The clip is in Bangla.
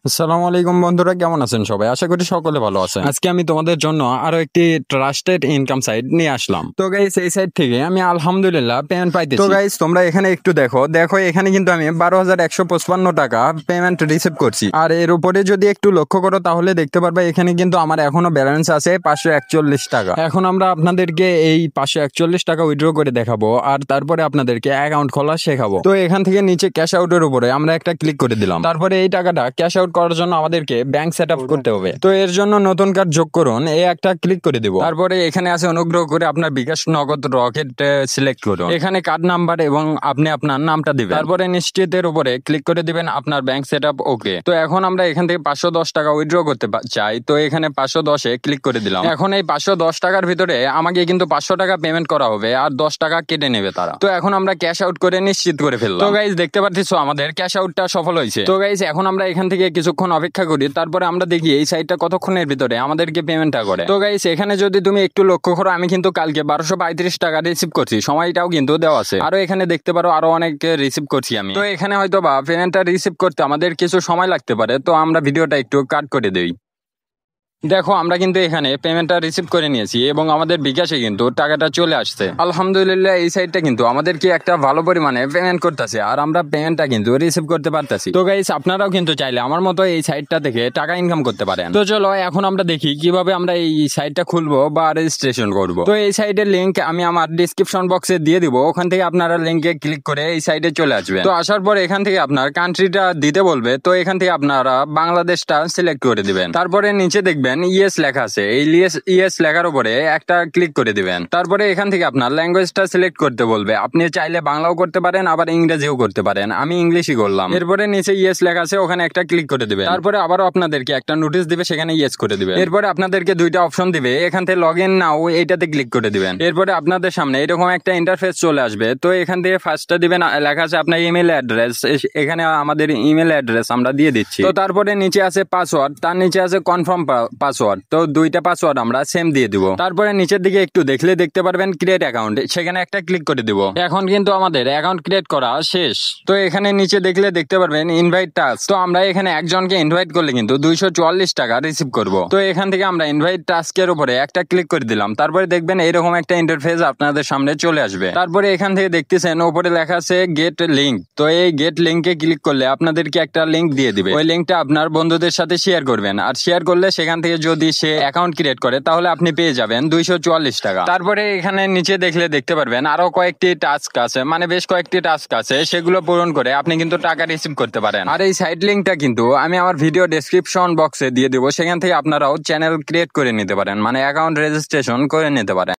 আসসালামু আলাইকুম বন্ধুরা, কেমন আছেন সবাই? আশা করি সকলে ভালো আছেন। আজকে আমি তোমাদের জন্য আরো একটি ট্রাস্টেড ইনকাম সাইট নিয়ে আসলাম। তো গাইস, এই সাইট থেকে আমি আলহামদুলিল্লাহ পেমেন্ট পাইতেছি। তো গাইস, তোমরা এখানে একটু দেখো এখানে কিন্তু আমি 12,155 টাকা পেমেন্ট রিসিভ করছি। আর এর উপরে যদি একটু লক্ষ্য করো তাহলে দেখতে পারবে এখানে কিন্তু আমার এখনো ব্যালেন্স আছে 541 টাকা। এখন আমরা আপনাদেরকে এই 541 টাকা উইথড্র করে দেখাবো আর তারপরে আপনাদেরকে অ্যাকাউন্ট খোলা শেখাবো। তো এখান থেকে নিচে ক্যাশ আউটের উপরে আমরা একটা ক্লিক করে দিলাম। তারপরে এই টাকাটা ক্যাশ আউট করার জন্য আমাদেরকে ব্যাংক সেট আপ করতে হবে। তো এর জন্য নতুন কার্ড যোগ করুন, এই একটা ক্লিক করে দিব। তারপরে এখানে আছে অনুগ্রহ করে আপনার বিকাশ নগদ রকেট সিলেক্ট করুন। এখানে কার্ড নাম্বার এবং আপনি আপনার নামটা দিবেন। তারপরে নিশ্চিতের উপরে ক্লিক করে দিবেন আপনার ব্যাংক সেট আপ ওকে। তো এখন আমরা এখান থেকে 510 টাকা উইথড্র করতে চাই। তো এখানে 510-এ ক্লিক করে দিলাম। এখন এই 510 টাকার ভিতরে আমাকে কিন্তু 500 টাকা পেমেন্ট করা হবে আর 10 টাকা কেটে নেবে তারা। তো এখন আমরা ক্যাশ আউট করে নিশ্চিত করে ফেললাম। তো গাইজ দেখতে পাচ্ছ আমাদের ক্যাশ আউটটা সফল হয়েছে। তো গাইজ এখন আমরা এখান থেকে কিছুক্ষণ অপেক্ষা করি, তারপরে আমরা দেখি এই সাইটটা কতক্ষণের ভিতরে আমাদেরকে পেমেন্টটা করে। তো গাইজ এখানে যদি তুমি একটু লক্ষ্য করো, আমি কিন্তু কালকে 1235 টাকা রিসিভ করছি, সময়টাও কিন্তু দেওয়া আছে। আরো এখানে দেখতে পারো আরো অনেক রিসিভ করছি আমি। তো এখানে হয়তো বা পেমেন্টটা রিসিভ করতে আমাদের কিছু সময় লাগতে পারে, তো আমরা ভিডিওটা একটু কাট করে দেই। দেখো আমরা কিন্তু এখানে পেমেন্টটা রিসিভ করে নিয়েছি এবং আমাদের বিকাশে কিন্তু টাকাটা চলে আসছে। আলহামদুলিল্লাহ এই সাইটটা কিন্তু আমাদেরকে একটা ভালো পরিমাণে পেমেন্ট করতেছে আর আমরা পেমেন্টটা কিন্তু রিসিভ করতে পারতেছি। তো গাইস আপনারাও কিন্তু চাইলে আমার মতো এই সাইটটা থেকে টাকা ইনকাম করতে পারেন। তো চলো এখন আমরা দেখি কিভাবে আমরা এই সাইটটা খুলবো বা রেজিস্ট্রেশন করব। তো এই সাইটের লিংক আমি আমার ডিসক্রিপশন বক্সে দিয়ে দিব, ওখান থেকে আপনারা লিংকে ক্লিক করে এই সাইটে চলে আসবেন। তো আসার পর এখান থেকে আপনার কান্ট্রিটা দিতে বলবে, তো এখান থেকে আপনারা বাংলাদেশটা সিলেক্ট করে দিবেন। তারপরে নিচে দেখবেন ইয়েস লেখা আছে, এই ইয়েস লেখার উপরে একটা ক্লিক করে দিবেন। তারপরে এখান থেকে আপনার ল্যাঙ্গুয়েজটা সিলেক্ট করতে বলবে, আপনি চাইলে বাংলাও করতে পারেন আবার ইংরেজিও করতে পারেন, আমি ইংলিশই করলাম। এরপরে নিচে ইয়েস লেখা আছে, ওখানে একটা ক্লিক করে দিবেন। তারপরে আবারও আপনাদেরকে একটা নোটিশ দিবে, সেখানে ইয়েস করে দিবেন। এরপরে আপনাদেরকে দুইটা অপশন দিবে, এখান থেকে লগ ইন নাও এইটাতে ক্লিক করে দিবেন। এরপরে আপনাদের সামনে এরকম একটা ইন্টারফেস চলে আসবে। তো এখান থেকে ফার্স্টটা দিবেন, লেখা আছে আপনার ইমেল অ্যাড্রেস, এখানে আমাদের ইমেল অ্যাড্রেস আমরা দিয়ে দিচ্ছি। তো তারপরে নিচে আছে পাসওয়ার্ড, তার নিচে আছে কনফার্ম পাসওয়ার্ড। তো দুইটা পাসওয়ার্ড আমরা সেম দিয়ে দিব। তারপরে নিচের দিকে একটু দেখলে দেখতে পারবেন ক্রিয়েট অ্যাকাউন্ট, সেখানে একটা ক্লিক করে দিব। এখন কিন্তু আমাদের অ্যাকাউন্ট ক্রিয়েট করা শেষ। তো এখানে নিচে দেখলে দেখতে পারবেন ইনভাইট টাস্ক। তো আমরা এখানে একজনকে ইনভাইট করলে কিন্তু 244 টাকা রিসিভ করব। তো এখান থেকে আমরা ইনভাইট টাস্কের উপরে একটা ক্লিক করে দিলাম। তারপরে দেখবেন এরকম একটা ইন্টারফেস আপনাদের সামনে চলে আসবে। তারপরে এখান থেকে দেখতেছেন উপরে লেখা আছে গেট লিঙ্ক। তো এই গেট লিঙ্কে ক্লিক করলে আপনাদেরকে একটা লিঙ্ক দিয়ে দিবে, ওই লিঙ্কটা আপনার বন্ধুদের সাথে শেয়ার করবেন। আর শেয়ার করলে সেখান থেকে যদি সে অ্যাকাউন্ট ক্রিয়েট করে তাহলে আপনি পেয়ে যাবেন 244 টাকা। তারপরে এখানে নিচে দেখলে দেখতে পারবেন আরো কয়েকটি টাস্ক আছে, মানে বেশ কয়েকটি টাস্ক আছে, সেগুলো পূরণ করে আপনি কিন্তু টাকা রিসিভ করতে পারেন। আর এই সাইট লিঙ্কটা কিন্তু আমি আমার ভিডিও ডেসক্রিপশন বক্সে দিয়ে দিব, সেখান থেকে আপনারাও চ্যানেল ক্রিয়েট করে নিতে পারেন, মানে অ্যাকাউন্ট রেজিস্ট্রেশন করে নিতে পারেন।